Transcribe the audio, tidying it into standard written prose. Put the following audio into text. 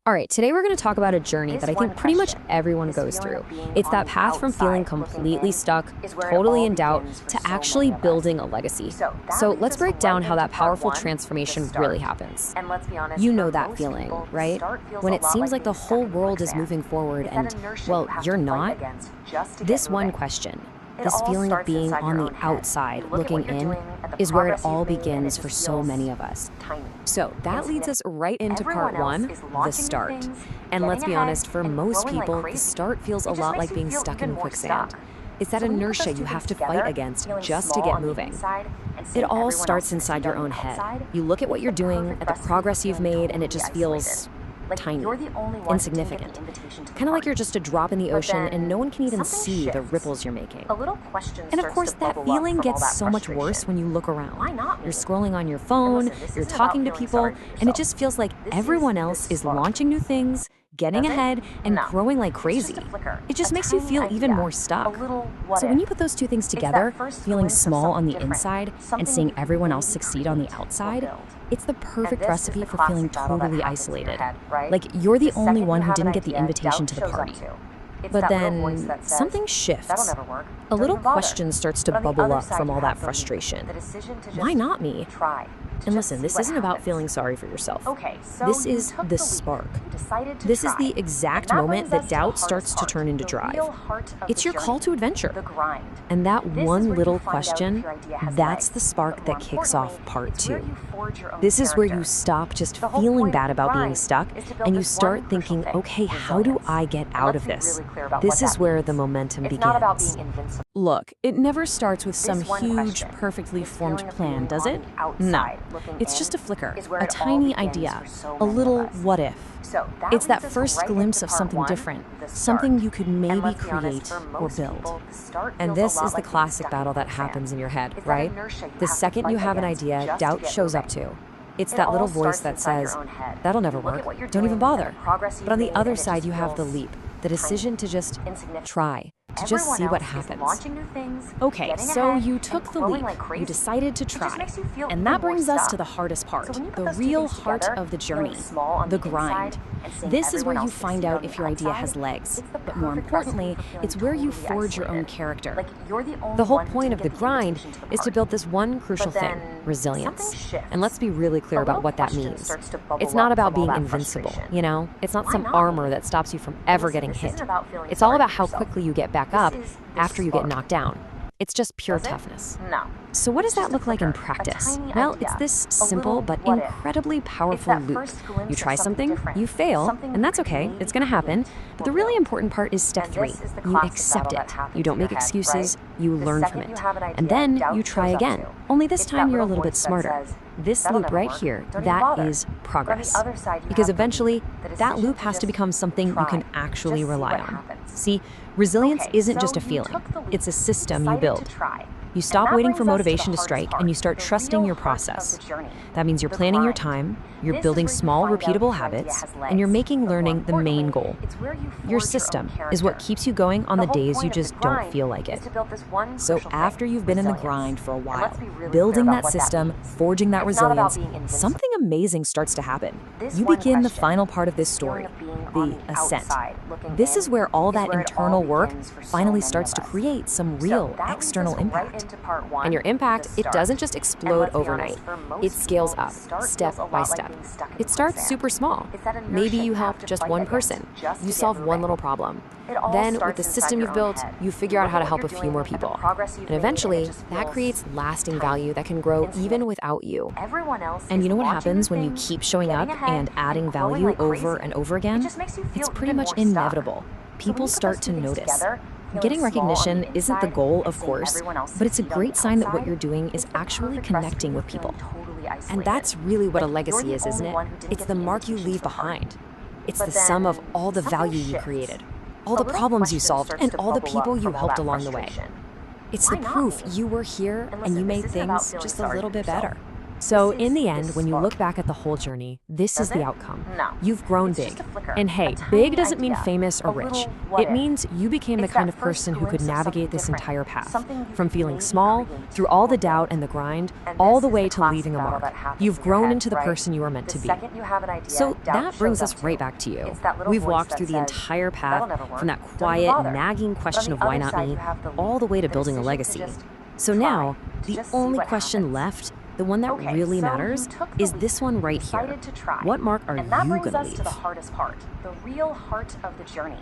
All right, today we're going to talk about a journey that I think pretty much everyone goes through. It's that path from feeling completely stuck, totally in doubt, to actually building a legacy. So let's break down how that powerful transformation really happens. You know that feeling, right? When it seems like the whole world is moving forward and, well, you're not. This one question, this feeling of being on the outside looking in, is where it all begins for so many of us. So that leads us right into part one, the start. And let's be honest, for most people, the start feels a lot like being stuck in quicksand. It's that inertia you have to fight against just to get moving. It all starts inside your own head. You look at what you're doing, at the progress you've made, and it just feels tiny, insignificant. Kind of like you're just a drop in the ocean and no one can even see the ripples you're making. And of course, that feeling gets so much worse when you look around. You're scrolling on your phone, you're talking to people, and it just feels like everyone else is launching new things, getting ahead, and growing like crazy. It just makes you feel even more stuck. So when you put those two things together, feeling small on the inside and seeing everyone else succeed on the outside, it's the perfect recipe for feeling totally isolated. Like you're the only one who didn't get the invitation to the party. But then something shifts. A little question starts to bubble up from all that frustration. Why not me? And listen, this isn't about feeling sorry for yourself. This is the spark. This is the exact moment that doubt starts to turn into drive. It's your call to adventure. And that one little question, that's the spark that kicks off part two. This is where you stop just feeling bad about being stuck and you start thinking, okay, how do I get out of this? This is where the momentum begins. Look, it never starts with some huge, perfectly formed plan, does it? No. It's just a flicker, a tiny idea, a little what if. It's that first glimpse of something different, something you could maybe create or build. And this is the classic battle that happens in your head, right? The second you have an idea, doubt shows up too. It's that little voice that says, that'll never work, don't even bother. But on the other side, you have the leap, the decision to just try, to just see what happens. Okay, so you took the leap, you decided to try, and that brings us to the hardest part, the real heart of the journey, the grind. This is where you find out if your idea has legs, but more importantly, it's where you forge your own character. The whole point of the grind is to build this one crucial thing, resilience. And let's be really clear about what that means. It's not about being invincible, you know? It's not some armor that stops you from ever getting hit. It's all about how quickly you get back up after you get knocked down. It's just pure toughness. So what does that look like in practice? Well, it's this simple but incredibly powerful loop. You try something, you fail, and that's okay, it's gonna happen. But the really important part is step 3. You accept it. You don't make excuses, you learn from it. And then you try again. Only this time you're a little bit smarter. This loop right here, that is progress. Because eventually, that loop has to become something you can actually rely on. See, resilience isn't just a feeling, it's a system you build. You stop waiting for motivation to strike and you start trusting your process. That means you're planning your time, you're building small, repeatable habits, and you're making learning the main goal. Your system is what keeps you going on the days you just don't feel like it. So after you've been in the grind for a while, building that system, forging that resilience, something amazing starts to happen. You begin the final part of this story, the ascent. This is where all that internal work finally starts to create some real external impact. And your impact, it doesn't just explode overnight. It scales up, step by step. It starts super small. Maybe you help just one person. You solve one little problem. Then, with the system you've built, you figure out how to help a few more people. And eventually, that creates lasting value that can grow even without you. And you know what happens when you keep showing up and adding value over and over again? It's pretty much inevitable. People start to notice. Getting recognition isn't the goal, of course, but it's a great sign that what you're doing is actually connecting with people. And that's really what a legacy is, isn't it? It's the mark you leave behind. It's the sum of all the value you created, all the problems you solved, and all the people you helped along the way. It's the proof you were here and you made things just a little bit better. So in the end, when you look back at the whole journey, this is the outcome. You've grown big. And hey, big doesn't mean famous or rich. It means you became the kind of person who could navigate this entire path, from feeling small, through all the doubt and the grind, all the way to leaving a mark. You've grown into the person you were meant to be. So that brings us right back to you. We've walked through the entire path, from that quiet, nagging question of why not me, all the way to building a legacy. So now, the only question left, the one that really matters, is this one right here. What mark are you going to leave? And that brings us to the hardest part, the real heart of the journey.